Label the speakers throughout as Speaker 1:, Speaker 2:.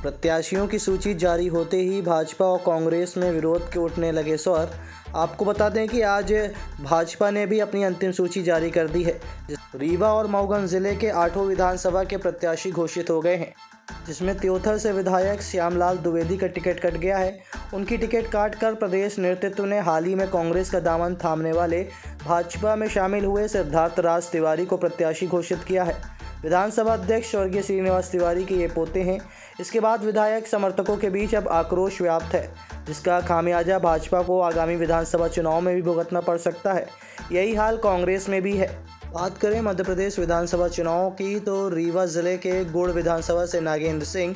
Speaker 1: प्रत्याशियों की सूची जारी होते ही भाजपा और कांग्रेस में विरोध के उठने लगे स्वर। आपको बता दें कि आज भाजपा ने भी अपनी अंतिम सूची जारी कर दी है। रीवा और मऊगन जिले के 8 विधानसभा के प्रत्याशी घोषित हो गए हैं, जिसमें त्योथर से विधायक श्यामलाल द्विवेदी का टिकट कट गया है। उनकी टिकट काटकर प्रदेश नेतृत्व ने हाल ही में कांग्रेस का दामन थामने वाले भाजपा में शामिल हुए सिद्धार्थ राज तिवारी को प्रत्याशी घोषित किया है। विधानसभा अध्यक्ष स्वर्गीय श्रीनिवास तिवारी के ये पोते हैं। इसके बाद विधायक समर्थकों के बीच अब आक्रोश व्याप्त है, जिसका खामियाजा भाजपा को आगामी विधानसभा चुनाव में भी भुगतना पड़ सकता है। यही हाल कांग्रेस में भी है। बात करें मध्य प्रदेश विधानसभा चुनाव की तो रीवा जिले के गुड़ विधानसभा से नागेंद्र सिंह,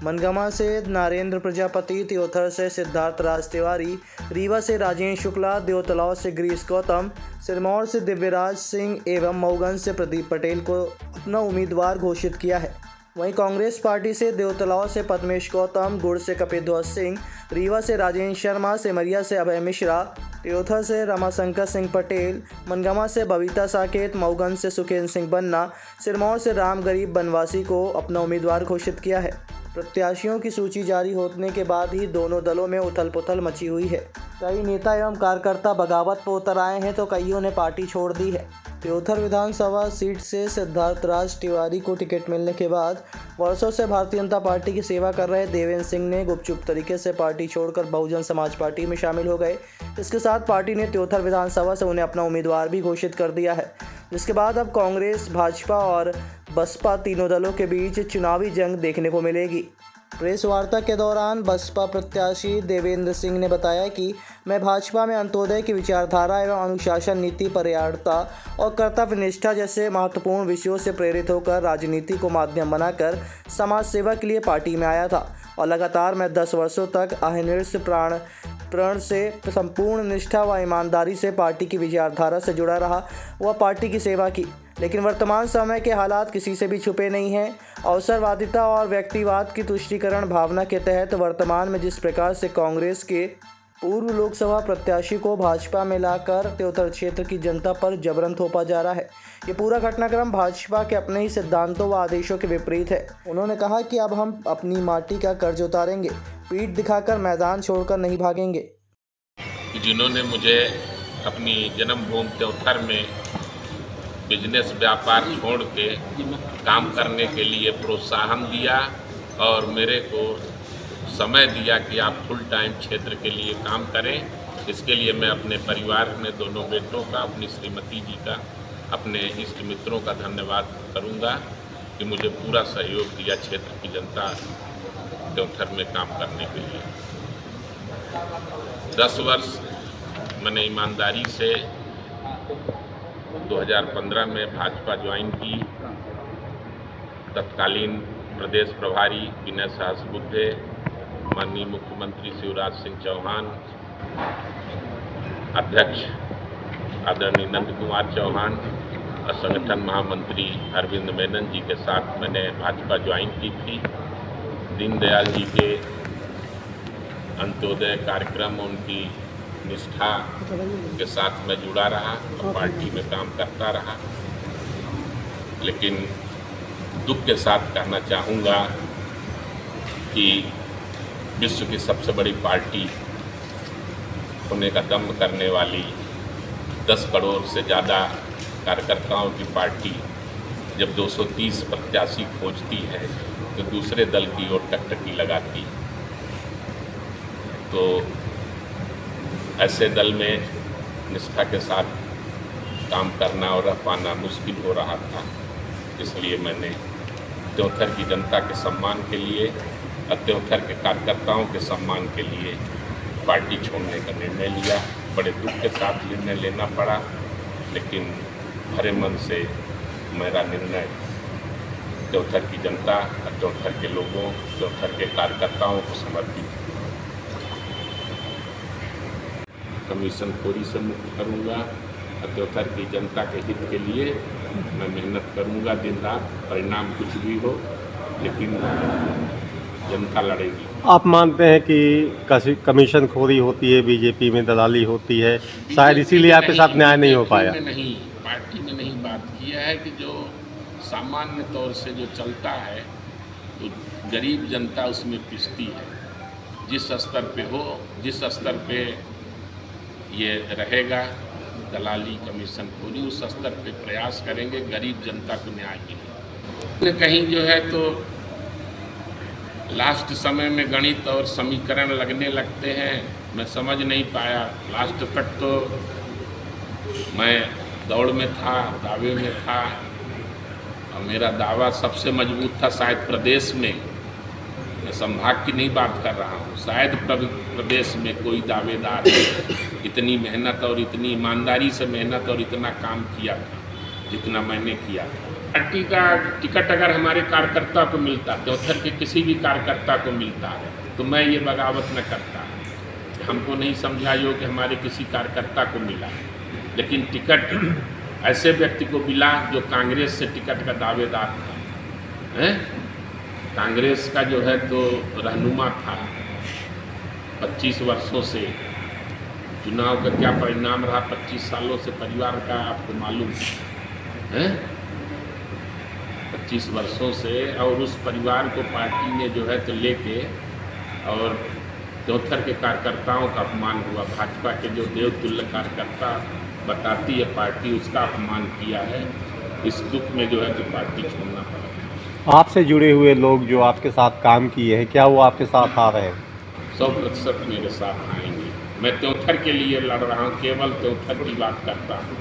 Speaker 1: मनगमा से नरेंद्र प्रजापति, त्योथर से सिद्धार्थ राज तिवारी, रीवा से राजेंद्र शुक्ला, देवतलाव से गिरीश गौतम, सिरमौर से दिव्यराज सिंह एवं मऊगन से प्रदीप पटेल को अपना उम्मीदवार घोषित किया है। वहीं कांग्रेस पार्टी से देवतलाव से पद्मेश गौतम, गुड़ से कपिध्वज सिंह, रीवा से राजेंद्र शर्मा, सिमरिया से अभय मिश्रा, त्योथर से रमाशंकर सिंह पटेल, मनगमा से बबीता साकेत, मऊगन से सुखेंद्र सिंह बन्ना, सिरमौर से राम गरीब बनवासी को अपना उम्मीदवार घोषित किया है। प्रत्याशियों की सूची जारी होने के बाद ही दोनों दलों में उथल पुथल मची हुई है। कई नेता एवं कार्यकर्ता बगावत पर उतर आए हैं तो कईयों ने पार्टी छोड़ दी है। त्योथर विधानसभा सीट से सिद्धार्थ राज तिवारी को टिकट मिलने के बाद वर्षों से भारतीय जनता पार्टी की सेवा कर रहे देवेंद्र सिंह ने गुपचुप तरीके से पार्टी छोड़कर बहुजन समाज पार्टी में शामिल हो गए। इसके साथ पार्टी ने त्योथर विधानसभा से उन्हें अपना उम्मीदवार भी घोषित कर दिया है, जिसके बाद अब कांग्रेस, भाजपा और बसपा तीनों दलों के बीच चुनावी जंग देखने को मिलेगी। प्रेस वार्ता के दौरान बसपा प्रत्याशी देवेंद्र सिंह ने बताया कि मैं भाजपा में अंत्योदय की विचारधारा एवं अनुशासन नीति, पर्यायता और कर्तव्य निष्ठा जैसे महत्वपूर्ण विषयों से प्रेरित होकर राजनीति को माध्यम बनाकर समाज सेवा के लिए पार्टी में आया था और लगातार मैं 10 वर्षों तक अहर्निश प्रण से संपूर्ण निष्ठा व ईमानदारी से पार्टी की विचारधारा से जुड़ा रहा व पार्टी की सेवा की। लेकिन वर्तमान समय के हालात किसी से भी छुपे नहीं हैं। अवसरवादिता और व्यक्तिवाद की तुष्टीकरण भावना के तहत वर्तमान में जिस प्रकार से कांग्रेस के पूर्व लोकसभा प्रत्याशी को भाजपा में लाकर त्योथर क्षेत्र की जनता पर जबरन थोपा जा रहा है, ये पूरा घटनाक्रम भाजपा के अपने ही सिद्धांतों व आदेशों के विपरीत है। उन्होंने कहा कि अब हम अपनी माटी का कर्ज उतारेंगे, पीठ दिखाकर मैदान छोड़कर नहीं भागेंगे।
Speaker 2: जिन्होंने मुझे अपनी जन्मभूमि त्योथर में बिजनेस व्यापार छोड़ के काम करने के लिए प्रोत्साहन दिया और मेरे को समय दिया कि आप फुल टाइम क्षेत्र के लिए काम करें। इसके लिए मैं अपने परिवार में दोनों बेटों का, अपनी श्रीमती जी का, अपने इष्ट मित्रों का धन्यवाद करूंगा कि मुझे पूरा सहयोग दिया क्षेत्र की जनता त्योथर में काम करने के लिए। 10 वर्ष मैंने ईमानदारी से 2015 में भाजपा ज्वाइन की। तत्कालीन प्रदेश प्रभारी विनय सहस्रबुद्धे, माननीय मुख्यमंत्री शिवराज सिंह चौहान, अध्यक्ष आदरणीय नंद कुमार चौहान और संगठन महामंत्री अरविंद मेनन जी के साथ मैंने भाजपा ज्वाइन की थी। दीनदयाल जी के अंत्योदय कार्यक्रम, उनकी निष्ठा के साथ मैं जुड़ा रहा और पार्टी में काम करता रहा। लेकिन दुख के साथ कहना चाहूँगा कि विश्व की सबसे बड़ी पार्टी होने का दम करने वाली 10 करोड़ से ज़्यादा कार्यकर्ताओं की पार्टी जब 230 प्रत्याशी खोजती है तो दूसरे दल की ओर टकटकी लगाती। तो ऐसे दल में निष्ठा के साथ काम करना और रह पाना मुश्किल हो रहा था। इसलिए मैंने त्योथर की जनता के सम्मान के लिए और त्योथर के कार्यकर्ताओं के सम्मान के लिए पार्टी छोड़ने का निर्णय लिया। बड़े दुख के साथ निर्णय लेना पड़ा, लेकिन भरे मन से मेरा निर्णय त्योथर की जनता और त्योथर के लोगों, त्योथर के कार्यकर्ताओं को समर्पित। कमीशन खोरी से मुक्त करूंगा और त्योथर की जनता के हित के लिए मैं मेहनत करूंगा दिन रात। परिणाम कुछ भी हो, लेकिन जनता लड़ेगी।
Speaker 3: आप मानते हैं कि कमीशन खोरी होती है, बीजेपी में दलाली होती है, शायद इसीलिए आपके साथ न्याय नहीं हो पाया?
Speaker 2: नहीं, पार्टी ने नहीं बात किया है कि जो सामान्य तौर से जो चलता है तो गरीब जनता उसमें पिसती है। जिस स्तर पे हो, जिस स्तर पे ये रहेगा दलाली कमीशनखोरी, उस स्तर पे प्रयास करेंगे गरीब जनता को न्याय मिले। कहीं जो है तो लास्ट समय में गणित और समीकरण लगने लगते हैं, मैं समझ नहीं पाया। लास्ट तक तो मैं दौड़ में था, दावे में था, और मेरा दावा सबसे मजबूत था शायद प्रदेश में। मैं संभाग की नहीं बात कर रहा हूँ, शायद प्रदेश में कोई दावेदार इतनी मेहनत और इतनी ईमानदारी से मेहनत और इतना काम किया था जितना मैंने किया था। पार्टी का टिकट अगर हमारे कार्यकर्ता को मिलता, देवथर के किसी भी कार्यकर्ता को मिलता, तो मैं ये बगावत न करता। हमको नहीं समझा यो कि हमारे किसी कार्यकर्ता को मिला, लेकिन टिकट ऐसे व्यक्ति को मिला जो कांग्रेस से टिकट का दावेदार था। कांग्रेस का जो है तो रहनुमा था 25 वर्षों से। चुनाव का क्या परिणाम रहा 25 सालों से परिवार का, आपको मालूम है। 25 वर्षों से, और उस परिवार को पार्टी ने जो है तो लेके, और देवथर के कार्यकर्ताओं का अपमान हुआ। भाजपा के जो देवतुल्य कार्यकर्ता बताती है पार्टी, उसका अपमान किया है। इस दुख में जो है तो पार्टी छोड़ना पड़ा।
Speaker 3: आपसे जुड़े हुए लोग जो आपके साथ काम किए हैं, क्या वो आपके साथ आ रहे हैं?
Speaker 2: 100% मेरे साथ आएंगे। मैं देवथर के लिए लड़ रहा हूँ, केवल देवथर की बात करता हूँ।